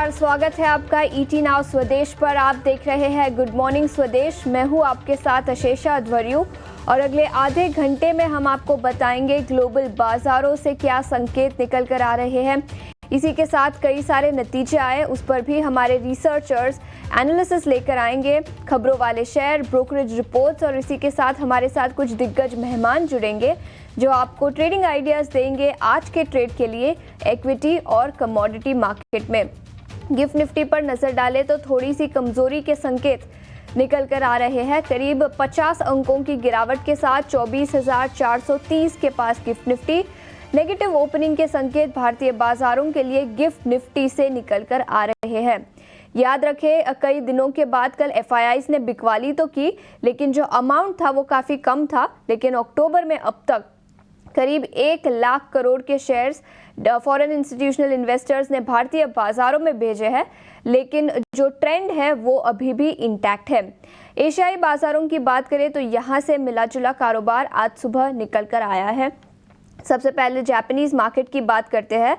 नमस्कार, स्वागत है आपका ईटी नाउ स्वदेश पर। आप देख रहे हैं गुड मॉर्निंग स्वदेश। मैं हूं आपके साथ अशेषा अध्वर्यु और अगले आधे घंटे में हम आपको बताएंगे ग्लोबल बाजारों से क्या संकेत निकल कर आ रहे हैं। इसी के साथ कई सारे नतीजे आए, उस पर भी हमारे रिसर्चर्स एनालिसिस लेकर आएंगे, खबरों वाले शेयर, ब्रोकरेज रिपोर्ट्स और इसी के साथ हमारे साथ कुछ दिग्गज मेहमान जुड़ेंगे जो आपको ट्रेडिंग आइडियाज़ देंगे आज के ट्रेड के लिए इक्विटी और कमोडिटी मार्केट में। गिफ्ट निफ्टी पर नज़र डालें तो थोड़ी सी कमजोरी के संकेत निकल कर आ रहे हैं। करीब 50 अंकों की गिरावट के साथ 24,430 के पास गिफ्ट निफ्टी। नेगेटिव ओपनिंग के संकेत भारतीय बाजारों के लिए गिफ्ट निफ्टी से निकल कर आ रहे हैं। याद रखें, कई दिनों के बाद कल एफआईआईज ने बिकवाली तो की, लेकिन जो अमाउंट था वो काफ़ी कम था। लेकिन अक्टूबर में अब तक करीब 1 लाख करोड़ के शेयर्स फॉरेन इंस्टीट्यूशनल इन्वेस्टर्स ने भारतीय बाजारों में भेजे हैं, लेकिन जो ट्रेंड है वो अभी भी इंटैक्ट है। एशियाई बाजारों की बात करें तो यहाँ से मिला जुला कारोबार आज सुबह निकल कर आया है। सबसे पहले जापानीज मार्केट की बात करते हैं,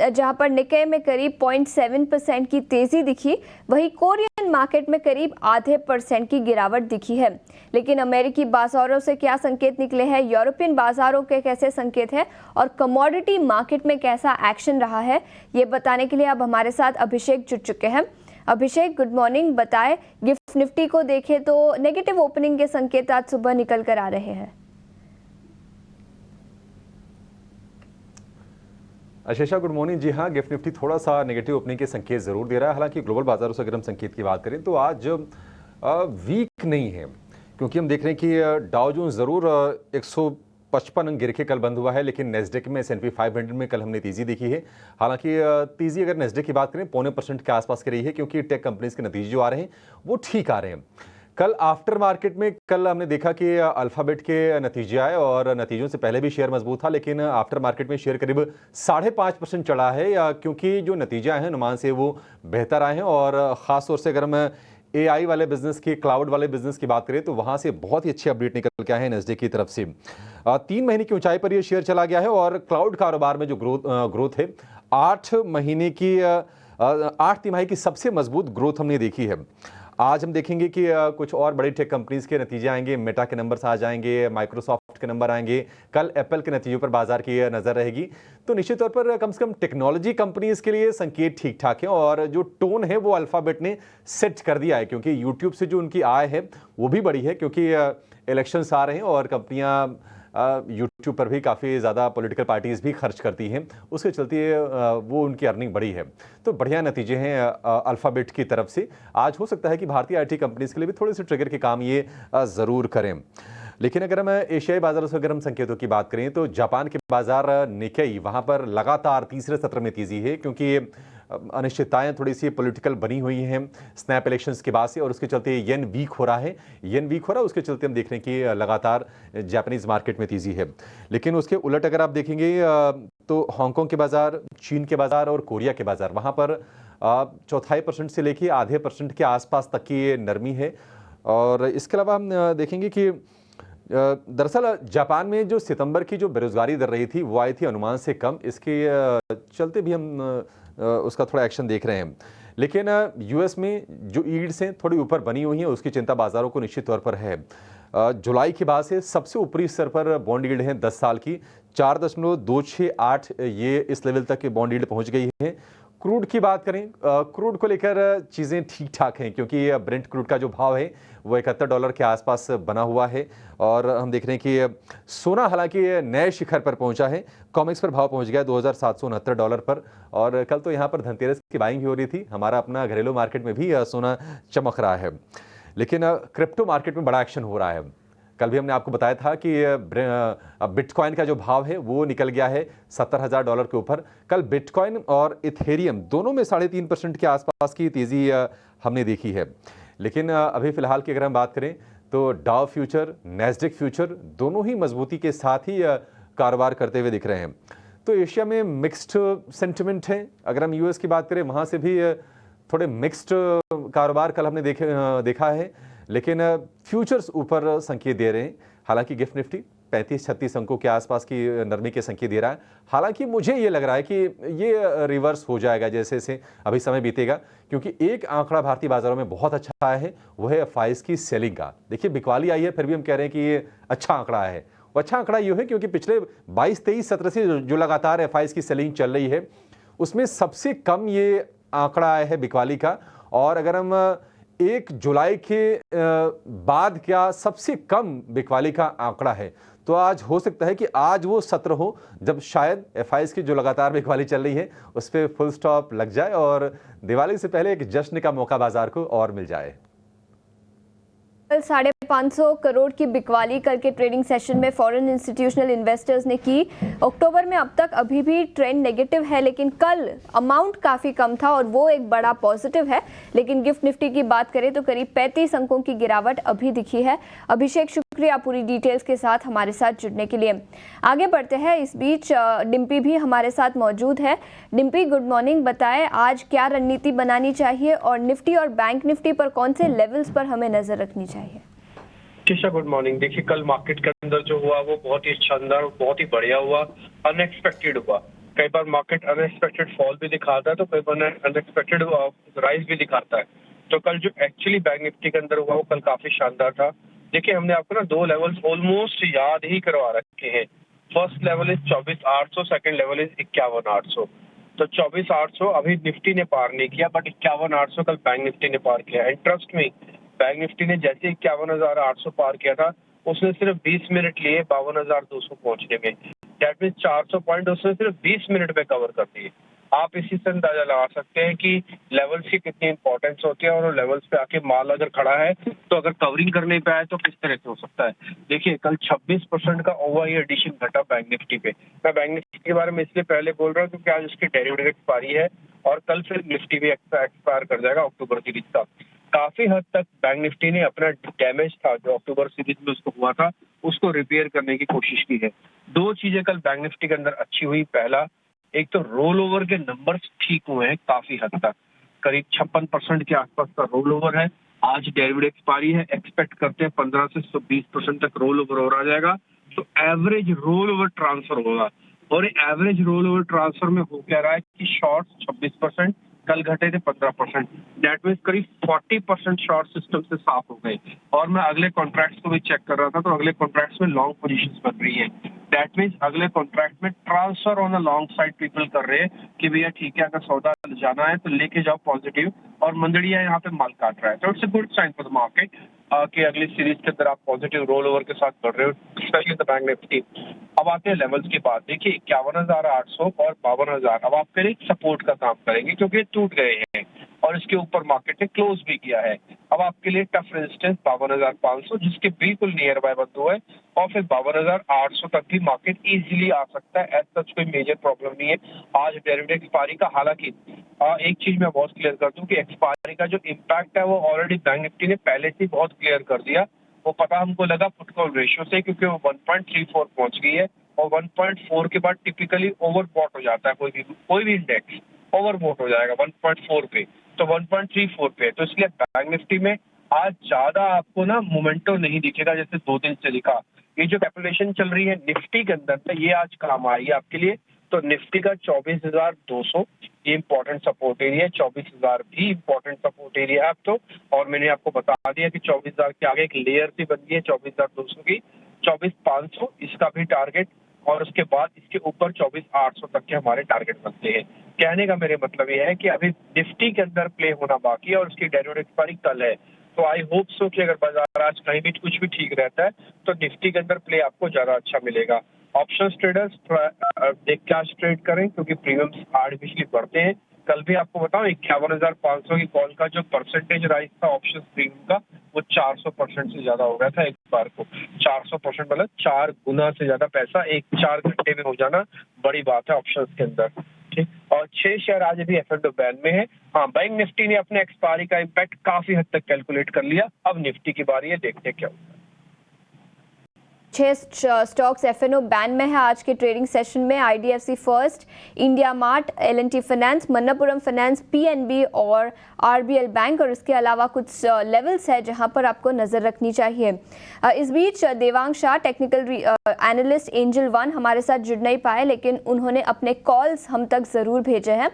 जहां पर निक्के में करीब 0.7% की तेजी दिखी, वहीं कोरियन मार्केट में करीब आधे % की गिरावट दिखी है। लेकिन अमेरिकी बाजारों से क्या संकेत निकले हैं, यूरोपियन बाजारों के कैसे संकेत हैं और कमोडिटी मार्केट में कैसा एक्शन रहा है, ये बताने के लिए अब हमारे साथ अभिषेक जुड़ चुके हैं। अभिषेक, गुड मॉर्निंग। बताएं, गिफ्ट निफ्टी को देखें तो नेगेटिव ओपनिंग के संकेत आज सुबह निकल कर आ रहे हैं। Ashesha, good morning. जी हाँ, गिफ्ट निफ्टी थोड़ा सा नेगेटिव ओपनिंग के संकेत जरूर दे रहा है। हालांकि ग्लोबल बाजारों से अगर हम संकेत की बात करें तो आज वीक नहीं है, क्योंकि हम देख रहे हैं कि डाउ जोन्स जरूर 155 अंक गिर के कल बंद हुआ है, लेकिन नेस्डेक में S&P 500 में कल हमने तेजी देखी है। हालांकि तेजी अगर नेस्डेक की बात करें 0.25% के आसपास की रही है, क्योंकि टेक कंपनीज के नतीजे जो आ रहे हैं वो ठीक आ रहे हैं। कल आफ्टर मार्केट में कल हमने देखा कि अल्फाबेट के नतीजे आए और नतीजों से पहले भी शेयर मजबूत था, लेकिन आफ्टर मार्केट में शेयर करीब 5.5% चढ़ा है, क्योंकि जो नतीजे आए हैं अनुमान से वो बेहतर आए हैं। और ख़ास तौर से अगर हम AI वाले बिजनेस की, क्लाउड वाले बिजनेस की बात करें तो वहाँ से बहुत ही अच्छी अपडेट निकल के आए हैं नेस्डेक की तरफ से। 3 महीने की ऊंचाई पर ये शेयर चला गया है और क्लाउड कारोबार में जो ग्रोथ है 8 तिमाही की सबसे मजबूत ग्रोथ हमने देखी है। आज हम देखेंगे कि कुछ और बड़ी टेक कंपनीज के नतीजे आएंगे, मेटा के नंबर्स आ जाएंगे, माइक्रोसॉफ्ट के नंबर आएंगे, कल एप्पल के नतीजों पर बाजार की नजर रहेगी। तो निश्चित तौर पर कम से कम टेक्नोलॉजी कंपनीज के लिए संकेत ठीक ठाक है और जो टोन है वो अल्फाबेट ने सेट कर दिया है, क्योंकि यूट्यूब से जो उनकी आय है वो भी बड़ी है, क्योंकि इलेक्शंस आ रहे हैं और कंपनियां यूट्यूब पर भी काफ़ी ज़्यादा पॉलिटिकल पार्टीज भी खर्च करती हैं, उसके चलते वो उनकी अर्निंग बढ़ी है। तो बढ़िया नतीजे हैं अल्फाबेट की तरफ से। आज हो सकता है कि भारतीय IT कंपनीज के लिए भी थोड़े से ट्रिगर के काम ये ज़रूर करें। लेकिन अगर हम एशियाई बाजारों से अगर हम संकेतों की बात करें तो जापान के बाजार निक्केई, वहाँ पर लगातार तीसरे सत्र में तेजी है, क्योंकि अनिश्चितताएं थोड़ी सी पॉलिटिकल बनी हुई हैं स्नैप इलेक्शंस के बाद से, और उसके चलते येन वीक हो रहा है। उसके चलते हम देख रहे हैं कि लगातार जापानीज मार्केट में तेजी है। लेकिन उसके उलट अगर आप देखेंगे तो हांगकांग के बाजार, चीन के बाजार और कोरिया के बाजार, वहाँ पर 0.25% से लेकर आधे % के आसपास तक की नरमी है। और इसके अलावा हम देखेंगे कि दरअसल जापान में जो सितंबर की जो बेरोजगारी दर रही थी वो आई थी अनुमान से कम, इसके चलते भी हम उसका थोड़ा एक्शन देख रहे हैं। लेकिन US में जो यील्ड्स हैं थोड़ी ऊपर बनी हुई हैं, उसकी चिंता बाजारों को निश्चित तौर पर है। जुलाई के बाद से सबसे ऊपरी स्तर पर बॉन्ड यील्ड है 10 साल की 4.268, ये इस लेवल तक बॉन्ड यील्ड पहुंच गई है। क्रूड की बात करें, क्रूड को लेकर चीज़ें ठीक ठाक हैं, क्योंकि ब्रेंट क्रूड का जो भाव है वो $71 के आसपास बना हुआ है। और हम देख रहे हैं कि सोना हालांकि नए शिखर पर पहुंचा है, कॉमेक्स पर भाव पहुंच गया $2,769 पर। और कल तो यहाँ पर धनतेरस की बाइंग भी हो रही थी, हमारा अपना घरेलू मार्केट में भी सोना चमक रहा है। लेकिन क्रिप्टो मार्केट में बड़ा एक्शन हो रहा है। कल भी हमने आपको बताया था कि बिटकॉइन का जो भाव है वो निकल गया है $70,000 के ऊपर। कल बिटकॉइन और इथेरियम दोनों में 3.5% के आसपास की तेजी हमने देखी है। लेकिन अभी फिलहाल की अगर हम बात करें तो डाउ फ्यूचर, नेस्डेक फ्यूचर दोनों ही मजबूती के साथ ही कारोबार करते हुए दिख रहे हैं। तो एशिया में मिक्स्ड सेंटिमेंट है। अगर हम US की बात करें वहाँ से भी थोड़े मिक्स्ड कारोबार कल हमने देखा है, लेकिन फ्यूचर्स ऊपर संकेत दे रहे हैं। हालांकि गिफ्ट निफ्टी 35-36 अंकों के आसपास की नरमी के संकेत दे रहा है। हालांकि मुझे ये लग रहा है कि ये रिवर्स हो जाएगा जैसे जैसे अभी समय बीतेगा, क्योंकि एक आंकड़ा भारतीय बाजारों में बहुत अच्छा आया है, वो है एफआईआईज की सेलिंग का। देखिए बिकवाली आई है, फिर भी हम कह रहे हैं कि ये अच्छा आंकड़ा आया है। वो अच्छा आंकड़ा ये है क्योंकि पिछले 22-23 सत्र से जो लगातार एफआईआईज की सेलिंग चल रही है, उसमें सबसे कम ये आंकड़ा आया है बिकवाली का। और अगर हम 1 जुलाई के बाद क्या सबसे कम बिकवाली का आंकड़ा है, तो आज हो सकता है कि आज वो सत्र हो जब शायद एफआईआईज की जो लगातार बिकवाली चल रही है उस पर फुल स्टॉप लग जाए और दिवाली से पहले एक जश्न का मौका बाजार को और मिल जाए। कल 550 करोड़ की बिकवाली कल के ट्रेडिंग सेशन में फॉरेन इंस्टीट्यूशनल इन्वेस्टर्स ने की। अक्टूबर में अब तक अभी भी ट्रेंड नेगेटिव है, लेकिन कल अमाउंट काफ़ी कम था और वो एक बड़ा पॉजिटिव है। लेकिन गिफ्ट निफ्टी की बात करें तो करीब 35 अंकों की गिरावट अभी दिखी है। अभिषेक, शुक्रिया पूरी डिटेल्स के साथ हमारे साथ जुड़ने के लिए। आगे बढ़ते हैं, इस बीच डिम्पी भी हमारे साथ मौजूद है। Dimpy, good morning. बताएं आज क्या रणनीति बनानी चाहिए और निफ्टी और बैंक निफ्टी पर कौन से लेवल्स पर हमें नजर रखनी चाहिए? शीशा, गुड मॉर्निंग। देखिए कल मार्केट के अंदर जो हुआ वो बहुत ही शानदार, बहुत ही बढ़िया हुआ, अनएक्सपेक्टेड हुआ। कई बार मार्केट अनएक्सपेक्टेड फॉल भी दिखाता है तो कई बार अनएक्सपेक्टेड राइज भी दिखाता है। तो कल जो एक्चुअली बैंक निफ्टी के अंदर हुआ वो कल काफी शानदार था। देखिए हमने आपको ना 2 लेवल्स ऑलमोस्ट याद ही करवा रखे हैं। First level is 24,800, second level is 51,800। तो 24,800 अभी निफ्टी ने पार नहीं किया, बट 51,800 कल बैंक निफ्टी ने पार किया। एंड ट्रस्ट में बैंक निफ्टी ने जैसे 51,800 पार किया था, उसने सिर्फ 20 मिनट लिए 52,200 पहुंचने में। दैट मीन 400 पॉइंट उसने सिर्फ 20 मिनट में कवर कर दिए। आप इसी से अंदाजा लगा सकते हैं कि लेवल्स की कितनी इंपॉर्टेंस होती है और लेवल्स पे आके माल अगर खड़ा है तो अगर कवरिंग करने पे आए तो किस तरह से हो सकता है। देखिए कल 26% का ओवर एडिशन घटा बैंक निफ्टी पे। मैं बैंक निफ्टी के बारे में इसलिए पहले बोल रहा हूँ क्योंकि आज उसकी डेरिवेटिव एक्सपायरी है और कल फिर निफ्टी भी एक्सपायर कर जाएगा अक्टूबर सीरीज का। काफी हद तक बैंक निफ्टी ने अपना डैमेज था जो अक्टूबर सीरीज में उसको हुआ था उसको रिपेयर करने की कोशिश की है। 2 चीजें कल बैंक निफ्टी के अंदर अच्छी हुई। पहला, एक तो रोल ओवर के नंबर्स ठीक हुए हैं काफी हद तक, करीब 56% के आसपास का रोल ओवर है। आज डेरिवेटिव एक्सपायरी है, एक्सपेक्ट करते हैं 15 से 20% तक रोल ओवर हो रहा जाएगा। तो एवरेज रोल ओवर ट्रांसफर होगा और एवरेज रोल ओवर ट्रांसफर में हो क्या रहा है कि शॉर्ट 26%, कल घटे थे 15%। दैट मीन्स करीब 40% शॉर्ट सिस्टम से साफ हो गए। और मैं अगले कॉन्ट्रैक्ट्स को भी चेक कर रहा था तो अगले कॉन्ट्रैक्ट्स में लॉन्ग पोजीशंस बन रही है। दैट मीन्स अगले कॉन्ट्रैक्ट में transfer on the long side people कर रहे हैं कि भैया ठीक है, अगर सौदा जाना है तो लेके जाओ पॉजिटिव, और मंदड़िया यहाँ पे माल काट रहा है। तो it's a good sign for the market कि अगली सीरीज के अंदर आप पॉजिटिव रोल ओवर के साथ बढ़ रहे हो, स्पेशली द बैंक निफ्टी। अब आते हैं लेवल्स की बात। देखिए 51,800 और 52,000 अब आपके लिए सपोर्ट का काम करेंगे क्योंकि टूट गए हैं और इसके ऊपर मार्केट ने क्लोज भी किया है। अब आपके लिए टफ रेजिस्टेंस 52,500 जिसके बिल्कुल नियर बाय बंद हुआ है, और फिर 52,800 तक भी मार्केट इजीली आ सकता है। एज सच कोई मेजर प्रॉब्लम नहीं है आज डेरिवेटिव एक्सपायरी का। हालांकि एक चीज मैं बहुत क्लियर कर दूं कि एक्सपायरी का जो इम्पैक्ट है वो ऑलरेडी बैंक निफ्टी ने पहले से बहुत क्लियर कर दिया। वो पता हमको लगा पुट कॉल रेशियो से, क्योंकि वो 1.34 पहुंच गई है और 1.4 के बाद टिपिकली ओवरबॉट हो जाता है। कोई भी इंडेक्स ओवरबॉट हो जाएगा 1.4 पे, तो 1.34 पे। तो इसलिए बैंक निफ्टी में आज ज्यादा आपको ना मोमेंटो नहीं दिखेगा जैसे 2 दिन से दिखा। ये जो कैलकुलेशन चल रही है निफ्टी के अंदर तो ये आज काम आई है आपके लिए। तो निफ्टी का 24,200 ये इंपॉर्टेंट सपोर्ट एरिया है, 24,000 भी इंपॉर्टेंट सपोर्ट एरिया है अब तो। और मैंने आपको बता दिया कि 24,000 के आगे एक लेयर सी बन गई है 24,200 की, 24,500 इसका भी टारगेट, और उसके बाद इसके ऊपर 24,800 तक के हमारे टारगेट बनते हैं। कहने का मेरे मतलब ये है कि अभी निफ्टी के अंदर प्ले होना बाकी है और उसकी डेरिवेटिव एक्सपायरी कल है। तो आई होप सो कि अगर बाजार आज कहीं भी कुछ भी ठीक रहता है तो निफ्टी के अंदर प्ले आपको ज्यादा अच्छा मिलेगा। ऑप्शंस ट्रेडर्स देख के आज ट्रेड करें क्योंकि प्रीमियम्स आर्टिफिशियली बढ़ते हैं। कल भी आपको बताऊं 51,500 की कॉल का जो परसेंटेज राइज था ऑप्शन प्रीमियम का वो 400% से ज्यादा हो गया था एक बार को। 400% मतलब 4 गुना से ज्यादा पैसा 4 घंटे में हो जाना बड़ी बात है ऑप्शंस के अंदर। ठीक, और 6 शेयर आज अभी एफ&ओ बैन में है। हाँ, बैंक निफ्टी ने अपने एक्सपायरी का इम्पैक्ट काफी हद तक कैलकुलेट कर लिया। अब निफ्टी की बारी है, देखते क्या होता है। 6 स्टॉक्स एफ&ओ बैन में है आज के ट्रेडिंग सेशन में। IDFC first, India Mart, L&T finance, Manappuram finance, PNB और RBL बैंक, और इसके अलावा कुछ लेवल्स है जहां पर आपको नजर रखनी चाहिए। इस बीच Devang Shah technical analyst Angel One हमारे साथ जुड़ नहीं पाए, लेकिन उन्होंने अपने कॉल्स हम तक ज़रूर भेजे हैं।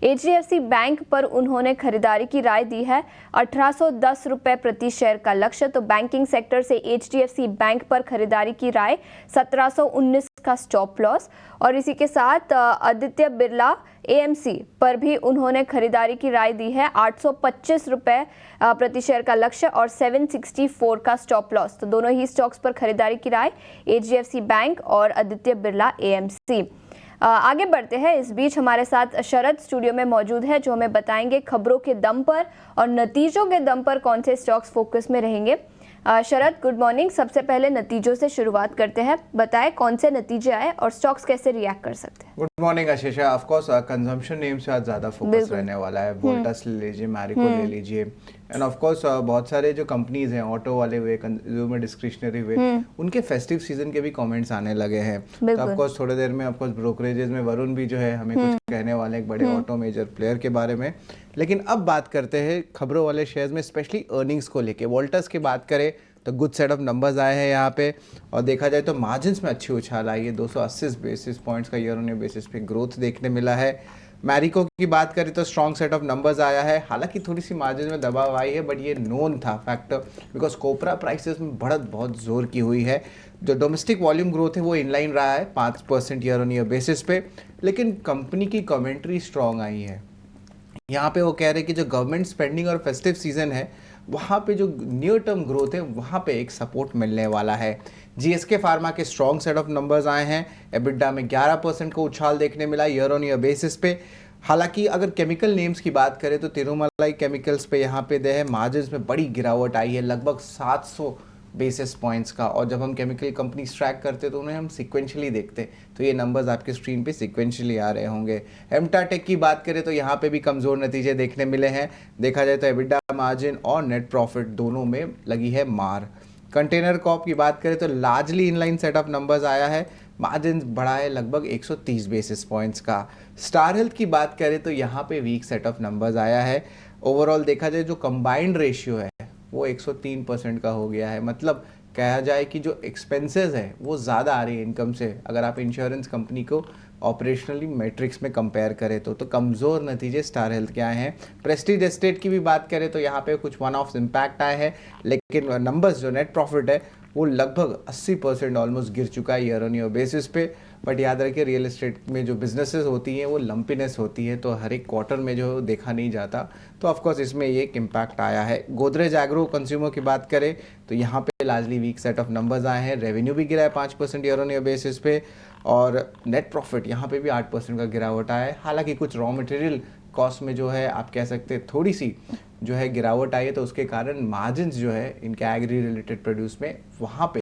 HDFC बैंक पर उन्होंने खरीदारी की राय दी है, 1810 रुपये प्रति शेयर का लक्ष्य। तो बैंकिंग सेक्टर से HDFC बैंक पर खरीदारी की राय, 1719 का स्टॉप लॉस। और इसी के साथ आदित्य बिरला AMC पर भी उन्होंने खरीदारी की राय दी है, 825 रुपये प्रति शेयर का लक्ष्य और 764 का स्टॉप लॉस। तो दोनों ही स्टॉक्स पर खरीदारी की राय, HDFC बैंक और आदित्य बिरला AMC। आगे बढ़ते हैं। इस बीच हमारे साथ शरद स्टूडियो में मौजूद है, जो हमें बताएंगे खबरों के दम पर और नतीजों के दम पर कौन से स्टॉक्स फोकस में रहेंगे। शरद, गुड मॉर्निंग। सबसे पहले नतीजों से शुरुआत करते हैं, बताएं कौन से नतीजे आए और स्टॉक्स कैसे रिएक्ट कर सकते हैं। Good morning Ashisha. Of course consumption name से आज ज़्यादा फोकस रहने वाला है। वोल्टास ले लीजिए, मैरिको ले लीजिए, एंड ऑफ कोर्स बहुत सारे जो कंपनीज हैं, ऑटो वाले हुए, कंज्यूमर डिस्क्रिशनरी हुए, उनके फेस्टिव सीजन के भी कमेंट्स आने लगे हैं। तो ऑफ कोर्स थोड़ी देर में ऑफ कोर्स ब्रोकरेजेस में वरुण भी जो है हमें कुछ कहने वाले एक बड़े ऑटो मेजर प्लेयर के बारे में। लेकिन अब बात करते हैं खबरों वाले शेयर्स में, स्पेशली अर्निंग्स को लेके। वोल्टास की बात करें तो गुड सेट ऑफ नंबर्स आए हैं यहाँ पे, और देखा जाए तो मार्जिन्स में अच्छी उछाल आई है। 280 बेसिस पॉइंट्स का ईयर ऑन ईयर बेसिस पे ग्रोथ देखने मिला है। मैरिको की बात करें तो स्ट्रॉन्ग सेट ऑफ नंबर्स आया है, हालांकि थोड़ी सी मार्जिन में दबाव आई है, बट ये नोन था फैक्टर, बिकॉज कोपरा प्राइसेस में बढ़त बहुत जोर की हुई है। जो डोमेस्टिक वॉल्यूम ग्रोथ है वो इनलाइन रहा है 5% ईयर ऑन ईयर बेसिस पे, लेकिन कंपनी की कमेंट्री स्ट्रॉन्ग आई है। यहाँ पे वो कह रहे हैं कि जो गवर्नमेंट स्पेंडिंग और फेस्टिव सीजन है वहाँ पे जो नियर टर्म ग्रोथ है वहाँ पे एक सपोर्ट मिलने वाला है। GSK फार्मा के स्ट्रॉन्ग सेट ऑफ नंबर्स आए हैं, एबिडा में 11% को उछाल देखने मिला ईयर ऑन ईयर बेसिस पे। हालांकि अगर केमिकल नेम्स की बात करें तो तिरुमलाई केमिकल्स पे यहाँ पे है मार्जिन्स में बड़ी गिरावट आई है, लगभग 700 बेसिस पॉइंट्स का। और जब हम केमिकल कंपनी ट्रैक करते तो उन्हें हम सिक्वेंशली देखते, तो ये नंबर्स आपके स्क्रीन पे सिक्वेंशली आ रहे होंगे। एमटाटेक की बात करें तो यहाँ पे भी कमज़ोर नतीजे देखने मिले हैं। देखा जाए तो एबिडा मार्जिन और नेट प्रॉफिट दोनों में लगी है मार। कंटेनर कॉर्प की बात करें तो largely inline set of numbers आया है, मार्जिन बढ़ा है लगभग 130 बेसिस पॉइंट्स का। स्टार हेल्थ की बात करें तो यहाँ पे वीक सेट ऑफ नंबर्स आया है। ओवरऑल देखा जाए जो कंबाइंड रेशियो है वो 103% का हो गया है, मतलब कहा जाए कि जो एक्सपेंसेस है वो ज़्यादा आ रही है इनकम से, अगर आप इंश्योरेंस कंपनी को ऑपरेशनली मैट्रिक्स में कंपेयर करें तो कमज़ोर नतीजे स्टार हेल्थ के आए हैं। प्रेस्टीज एस्टेट की भी बात करें तो यहाँ पे कुछ वन ऑफ इम्पैक्ट आए हैं, लेकिन नंबर्स जो नेट प्रॉफिट है वो लगभग 80% ऑलमोस्ट गिर चुका है ईयर ऑन ईयर बेसिस पे। बट याद रखिए रियल एस्टेट में जो बिजनेसेस होती हैं वो लंपीनेस होती है, तो हर एक क्वार्टर में जो देखा नहीं जाता, तो ऑफकोर्स इसमें ये एक इम्पैक्ट आया है। गोदरेज एग्रो कंज्यूमर की बात करें तो यहाँ पे largely weak set of numbers आए हैं। रेवेन्यू भी गिरा है 5% ईयर ऑन ईयर बेसिस पे, और नेट प्रॉफिट यहाँ पे भी 8% का गिरावट आया है। हालांकि कुछ रॉ मटेरियल कॉस्ट में जो है आप कह सकते हैं थोड़ी सी जो है गिरावट आई है, तो उसके कारण मार्जिन्स जो है इनके एग्री रिलेटेड प्रोड्यूस में वहाँ पे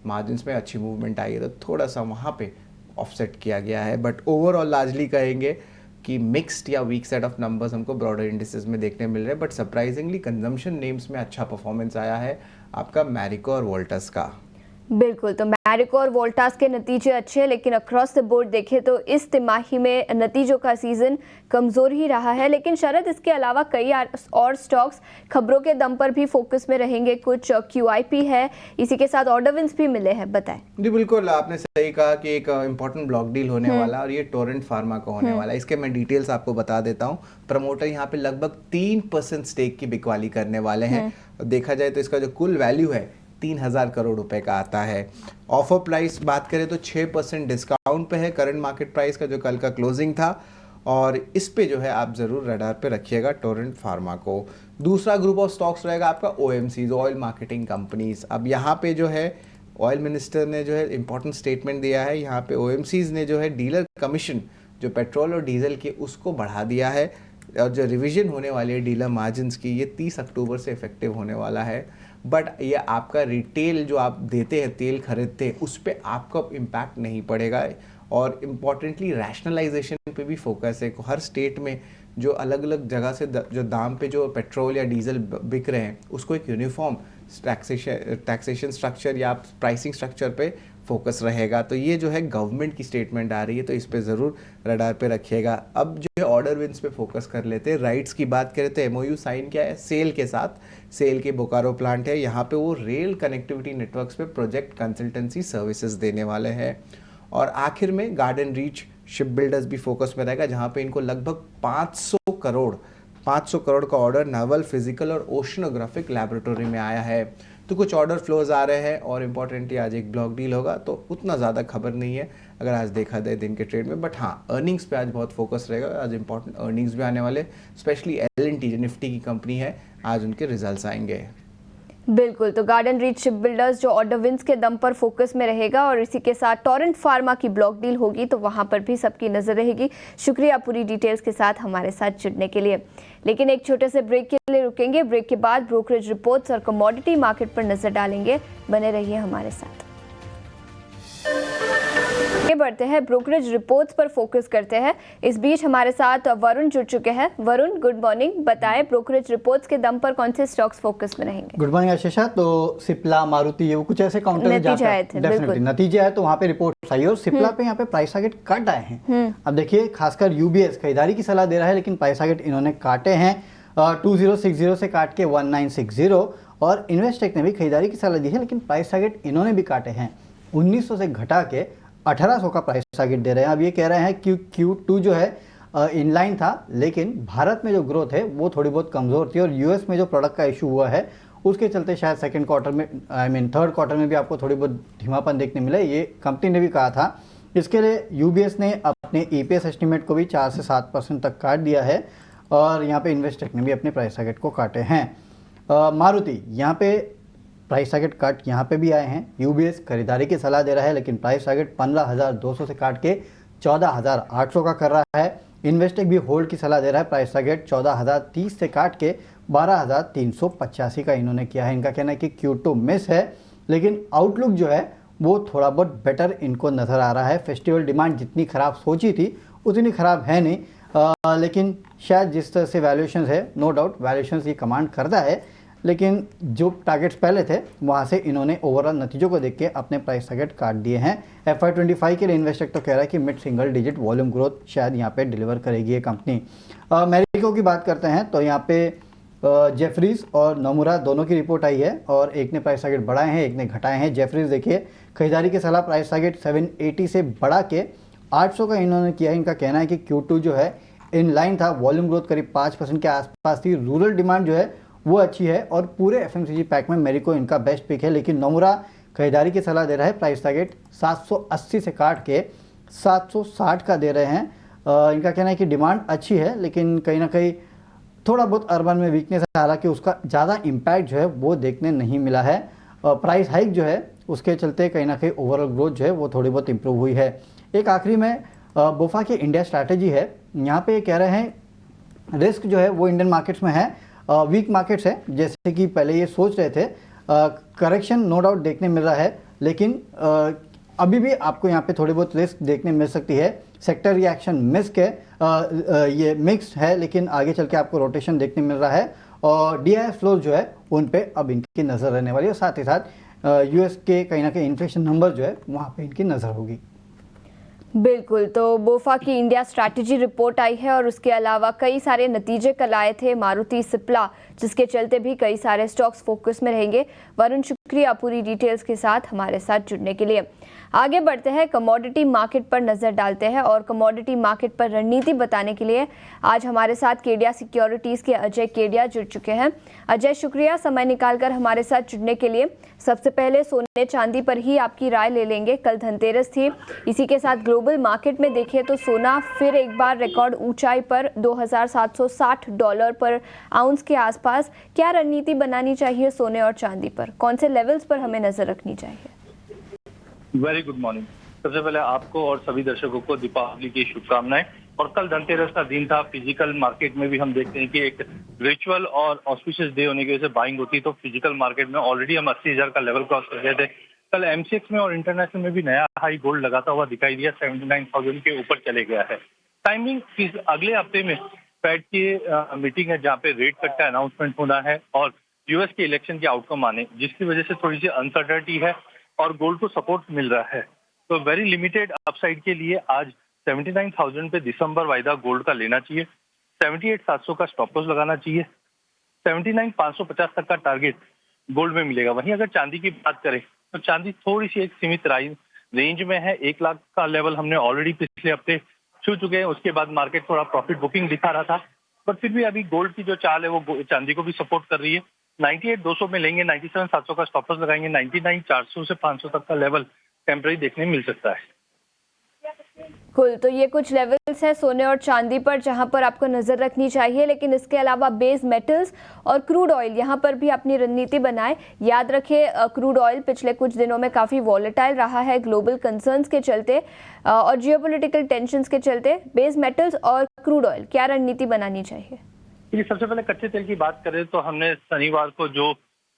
मार्जिन्स में अच्छी मूवमेंट आई है, तो थोड़ा सा वहाँ पे ऑफसेट किया गया है। बट ओवरऑल लार्जली कहेंगे कि मिक्स्ड या वीक सेट ऑफ नंबर्स हमको ब्रॉडर इंडिसेस में देखने मिल रहे हैं। बट सरप्राइजिंगली कंजम्पशन नेम्स में अच्छा परफॉर्मेंस आया है आपका मैरिको और वोल्टास का। बिल्कुल, तो मैरिको और वोल्टास के नतीजे अच्छे हैं, लेकिन अक्रॉस द बोर्ड देखें तो इस तिमाही में नतीजों का सीजन कमज़ोर ही रहा है। लेकिन शरद, इसके अलावा कई और स्टॉक्स खबरों के दम पर भी फोकस में रहेंगे। कुछ QIP है, इसी के साथ ऑर्डर विंस भी मिले हैं, बताएं। जी बिल्कुल, आपने सही कहा कि एक इंपॉर्टेंट ब्लॉक डील होने वाला, और ये टोरेंट फार्मा का होने वाला है। इसके मैं डिटेल्स आपको बता देता हूँ। प्रमोटर यहाँ पे लगभग 3% स्टेक की बिकवाली करने वाले हैं। देखा जाए तो इसका जो कुल वैल्यू है 3000 करोड़ रुपए का आता है। ऑफर प्राइस बात करें तो 6% डिस्काउंट पे है करंट मार्केट प्राइस का, जो कल का क्लोजिंग था, और इस पे जो है आप ज़रूर रडार पे रखिएगा टोरेंट फार्मा को। दूसरा ग्रुप ऑफ स्टॉक्स रहेगा आपका OMCs, ऑयल मार्केटिंग कंपनीज। अब यहाँ पे जो है ऑयल मिनिस्टर ने जो है इंपॉर्टेंट स्टेटमेंट दिया है। यहाँ पे OMCs ने जो है डीलर कमीशन जो पेट्रोल और डीजल के उसको बढ़ा दिया है, और जो रिवीजन होने वाली है डीलर मार्जिन्स की ये 30 अक्टूबर से इफेक्टिव होने वाला है। बट ये आपका रिटेल जो आप देते हैं, तेल खरीदते हैं, उस पर आपका इम्पैक्ट नहीं पड़ेगा। और इम्पॉर्टेंटली रैशनलाइजेशन पे भी फोकस है। हर स्टेट में जो अलग अलग जगह से जो दाम पे जो पेट्रोल या डीजल बिक रहे हैं उसको एक यूनिफॉर्म टैक्सेशन स्ट्रक्चर या प्राइसिंग स्ट्रक्चर पे फोकस रहेगा। तो ये जो है गवर्नमेंट की स्टेटमेंट आ रही है, तो इस पे ज़रूर रडार पे रखिएगा। अब जो है ऑर्डर विंस पे फोकस कर लेते हैं। राइट्स की बात करें तो एमओयू साइन किया है सेल के साथ। सेल के बोकारो प्लांट है, यहाँ पे वो रेल कनेक्टिविटी नेटवर्क्स पे प्रोजेक्ट कंसल्टेंसी सर्विसेज देने वाले हैं। और आखिर में गार्डन रीच शिप बिल्डर्स भी फोकस में रहेगा, जहाँ पे इनको लगभग 500 करोड़ का ऑर्डर नावल, फिजिकल और ओशनोग्राफिक लैबोरेटरी में आया है। तो कुछ ऑर्डर फ्लोज आ रहे हैं और इम्पॉर्टेंटली आज एक ब्लॉक डील होगा, तो उतना ज़्यादा खबर नहीं है अगर आज देखा जाए दिन के ट्रेड में। बट हाँ, अर्निंग्स पे आज बहुत फोकस रहेगा। आज इंपॉर्टेंट अर्निंग्स भी आने वाले, स्पेशली L&T जो निफ्टी की कंपनी है, आज उनके रिजल्ट्स आएंगे। बिल्कुल, तो गार्डन रीच शिप बिल्डर्स जो ऑर्डर विंस के दम पर फोकस में रहेगा और इसी के साथ टोरेंट फार्मा की ब्लॉक डील होगी, तो वहां पर भी सबकी नजर रहेगी। शुक्रिया पूरी डिटेल्स के साथ हमारे साथ जुड़ने के लिए। लेकिन एक छोटे से ब्रेक के लिए रुकेंगे। ब्रेक के बाद ब्रोकरेज रिपोर्ट्स और कमोडिटी मार्केट पर नजर डालेंगे। बने रहिए हमारे साथ। आगे बढ़ते हैं, ब्रोकरेज रिपोर्ट्स पर फोकस करते हैं। इस बीच हमारे साथ वरुण जुड़ चुके हैं। Varun, good morning. बताएं, ब्रोकरेज रिपोर्ट्स के दम पर कौन से स्टॉक्स फोकस में रहेंगे? Good morning Ashisha. तो सिप्ला, मारुति, ये कुछ ऐसे काउंटर में जाकर डेफिनेटली नतीजे आए, तो वहाँ पे रिपोर्ट आई और सिप्ला पे यहाँ पे प्राइस टारगेट कट आए हैं। अब देखिए, खासकर यूबीएस खरीदारी की सलाह दे रहा है, लेकिन प्राइस टारगेट इन्होंने काटे हैं 2060 से काट के 1960। और इन्वेस्टेक ने भी खरीदारी की सलाह दी है, लेकिन प्राइस टारगेट इन्होंने भी काटे हैं 1900 से घटा के 1800 का प्राइस टारगेट दे रहे हैं। अब ये कह रहे हैं कि Q2 जो है इनलाइन था, लेकिन भारत में जो ग्रोथ है वो थोड़ी बहुत कमज़ोर थी और यूएस में जो प्रोडक्ट का इशू हुआ है उसके चलते शायद सेकंड क्वार्टर में थर्ड क्वार्टर में भी आपको थोड़ी बहुत धीमापन देखने मिला। ये कंपनी ने भी कहा था। इसके लिए यूबीएस ने अपने EPS एस्टिमेट को भी 4 से 7% तक काट दिया है और यहाँ पे इन्वेस्टेक ने भी अपने प्राइस टारगेट को काटे हैं। मारुति, यहाँ पे प्राइस टारगेट कट यहाँ पे भी आए हैं। यूबीएस खरीदारी की सलाह दे रहा है, लेकिन प्राइस टारगेट 15,200 से काट के 14,800 का कर रहा है। इन्वेस्टेक भी होल्ड की सलाह दे रहा है, प्राइस टारगेट 14,030 से काट के 12,385 का इन्होंने किया है। इनका कहना है कि Q2 मिस है, लेकिन आउटलुक जो है वो थोड़ा बहुत बेटर इनको नज़र आ रहा है। फेस्टिवल डिमांड जितनी ख़राब सोची थी उतनी ख़राब है नहीं, लेकिन शायद जिस तरह से वैल्यूएशन है, नो डाउट वैल्यूएशन ये कमांड करता है, लेकिन जो टारगेट्स पहले थे वहाँ से इन्होंने ओवरऑल नतीजों को देख के अपने प्राइस टारगेट काट दिए हैं। FY25 के लिए इन्वेस्टेक तो कह रहा है कि mid single digit volume growth शायद यहाँ पे डिलीवर करेगी ये कंपनी। मैरिको की बात करते हैं तो यहाँ पे जेफरीज और नोमुरा दोनों की रिपोर्ट आई है और एक ने प्राइस टारगेट बढ़ाए हैं, एक ने घटाए हैं। जेफरीज देखिए, खरीदारी की सलाह प्राइस टारगेट 780 से बढ़ा के 800 का इन्होंने किया है। इनका कहना है कि Q2 जो है इन लाइन था, वॉल्यूम ग्रोथ करीब 5% के आसपास थी, रूरल डिमांड जो है वो अच्छी है और पूरे FMCG पैक में मैरिको इनका बेस्ट पिक है। लेकिन नोमुरा खरीदारी की सलाह दे रहा है, प्राइस टारगेट 780 से काट के 760 का दे रहे हैं। इनका कहना है कि डिमांड अच्छी है, लेकिन कहीं ना कहीं थोड़ा बहुत अर्बन में वीकनेस है, हालांकि उसका ज़्यादा इम्पैक्ट जो है वो देखने नहीं मिला है। प्राइस हाइक जो है उसके चलते कहीं ना कहीं ओवरऑल ग्रोथ जो है वो थोड़ी बहुत इंप्रूव हुई है। एक आखिरी में बोफा की इंडिया स्ट्रैटेजी है, यहाँ पे कह रहे हैं रिस्क जो है वो इंडियन मार्केट्स में है, वीक मार्केट्स है, जैसे कि पहले ये सोच रहे थे। करेक्शन नो डाउट देखने मिल रहा है, लेकिन अभी भी आपको यहाँ पे थोड़ी बहुत रिस्क देखने मिल सकती है। सेक्टर रिएक्शन ये मिक्स्ड है, लेकिन आगे चल के आपको रोटेशन देखने मिल रहा है और DIF फ्लोर जो है उन पे अब इनकी नज़र रहने वाली है और साथ ही साथ US के कहीं ना कहीं इन्फ्लेशन नंबर जो है वहाँ पे इनकी नज़र होगी। बिल्कुल, तो बोफा की इंडिया स्ट्रैटेजी रिपोर्ट आई है और उसके अलावा कई सारे नतीजे कल आए थे मारुति, सिप्ला, जिसके चलते भी कई सारे स्टॉक्स फोकस में रहेंगे। वरुण, शुक्रिया पूरी डिटेल्स के साथ हमारे साथ जुड़ने के लिए। आगे बढ़ते हैं, कमोडिटी मार्केट पर नजर डालते हैं और कमोडिटी मार्केट पर रणनीति बताने के लिए आज हमारे साथ केडिया सिक्योरिटीज के अजय केडिया जुड़ चुके हैं। अजय, शुक्रिया समय निकालकर हमारे साथ जुड़ने के लिए। सबसे पहले सोने चांदी पर ही आपकी राय ले लेंगे। कल धनतेरस थी, इसी के साथ ग्लोबल मार्केट में देखें तो सोना फिर एक बार रिकॉर्ड ऊंचाई पर $2,760 पर आउंस के आसपास। क्या रणनीति बनानी चाहिए सोने और चांदी पर? कौन से लेवल्स पर हमें नजर रखनी चाहिए? Very good morning. सबसे पहले आपको और सभी दर्शकों को दीपावली की शुभकामनाएं। और कल धनतेरस का दिन था। फिजिकल मार्केट में भी हम देखते हैं कि एक रिचुअल और ऑस्पिशियस डे होने की वजह से बाइंग होती है, तो फिजिकल मार्केट में ऑलरेडी हम 80,000 का लेवल क्रॉस कर गए थे। कल MCX में और इंटरनेशनल में भी नया हाई गोल्ड लगाता हुआ दिखाई दिया, 79,000 के ऊपर चले गया है। टाइमिंग अगले हफ्ते में फेड की मीटिंग है जहाँ पे रेट कट का अनाउंसमेंट होना है और यूएस के इलेक्शन के आउटकम आने, जिसकी वजह से थोड़ी सी अनसर्टेनिटी है और गोल्ड को सपोर्ट मिल रहा है। तो वेरी लिमिटेड अपसाइड के लिए आज 79,000 पे दिसंबर वायदा गोल्ड का लेना चाहिए, 78,700 का स्टॉप लॉस लगाना चाहिए, 79,550 तक का टारगेट गोल्ड में मिलेगा। वहीं अगर चांदी की बात करें तो चांदी थोड़ी सी एक सीमित रेंज में है। 1 लाख का लेवल हमने ऑलरेडी पिछले हफ्ते छू चुके हैं, उसके बाद मार्केट थोड़ा प्रॉफिट बुकिंग दिखा रहा था, पर फिर भी अभी गोल्ड की जो चाल है वो चांदी को भी सपोर्ट कर रही है। 98,200 में लेंगे, 97,700 का स्टॉप लॉस लगाएंगे, 99,400 से 500 तक का लेवल टेम्पररी देखने मिल सकता है। कुल तो ये कुछ लेवल्स है सोने और चांदी पर जहां पर आपको नजर रखनी चाहिए, लेकिन इसके अलावा बेस मेटल्स और क्रूड ऑयल यहां पर भी अपनी रणनीति बनाएं। याद रखें क्रूड ऑयल पिछले कुछ दिनों में काफी वॉलेटाइल रहा है ग्लोबल कंसर्न्स के चलते और जियोपॉलिटिकल टेंशंस के चलते। बेस मेटल्स और क्रूड ऑयल क्या रणनीति बनानी चाहिए? सबसे पहले कच्चे तेल की बात करें तो हमने शनिवार को जो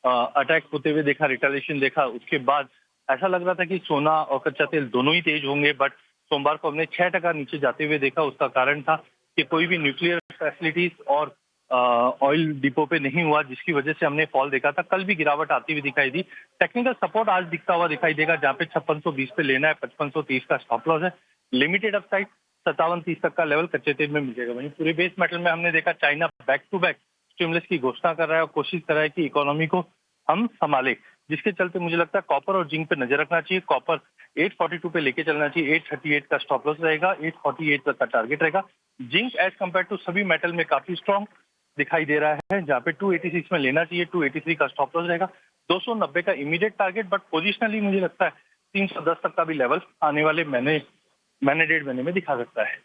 अटैक होते हुए देखा, रिटेलिएशन देखा, उसके बाद ऐसा लग रहा था कि सोना और कच्चा तेल दोनों ही तेज होंगे, बट सोमवार को हमने 6% नीचे जाते हुए देखा। उसका कारण था कि कोई भी न्यूक्लियर फैसिलिटीज और ऑयल डिपो पे नहीं हुआ, जिसकी वजह से हमने फॉल देखा था। कल भी गिरावट आती हुई दिखाई दी। टेक्निकल सपोर्ट आज दिखता हुआ दिखाई देगा, जहाँ पे 5620 पे लेना है, 5530 का स्टॉप लॉस है। लिमिटेड अपसाइड 5730 तक का लेवल कच्चे तेल में मिलेगा। वहीं पूरे बेस मेटल में हमने देखा China back to back stimulus की घोषणा कर रहा है और कोशिश कर रहा है कि इकोनॉमी को हम संभाले, जिसके चलते मुझे लगता है कॉपर और जिंक पे नजर रखना चाहिए। कॉपर 842 पे लेके चलना चाहिए, 838 का स्टॉप लॉस रहेगा, 848 तक का टारगेट रहेगा। जिंक एज कंपेयर टू सभी मेटल में काफी स्ट्रॉन्ग दिखाई दे रहा है, जहाँ पे 286 में लेना चाहिए, 283 का स्टॉप लॉस रहेगा, 290 का इमीडिएट टारगेट। बट पोजिशनली मुझे लगता है 310 तक का भी लेवल आने वाले महीने डेढ़ महीने में दिखा सकता है।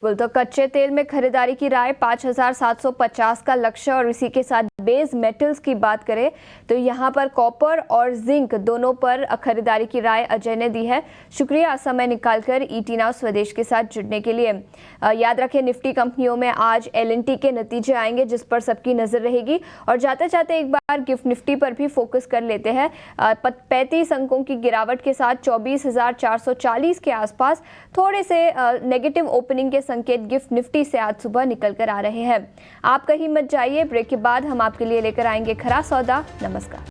तो कच्चे तेल में खरीदारी की राय 5,750 का लक्ष्य और इसी के साथ बेस मेटल्स की बात करें तो यहाँ पर कॉपर और जिंक दोनों पर खरीदारी की राय अजय ने दी है। शुक्रिया समय निकालकर ईटी नाउ स्वदेश के साथ जुड़ने के लिए। याद रखें निफ्टी कंपनियों में आज LNT के नतीजे आएंगे जिस पर सबकी नजर रहेगी और जाते जाते एक बार गिफ्ट निफ्टी पर भी फोकस कर लेते हैं। 35 अंकों की गिरावट के साथ 24,440 के आसपास थोड़े से नेगेटिव ओपनिंग के संकेत गिफ्ट निफ्टी से आज सुबह निकल कर आ रहे हैं। आप कहीं मत जाइए, ब्रेक के बाद हम आपके लिए लेकर आएंगे खरा सौदा। नमस्कार।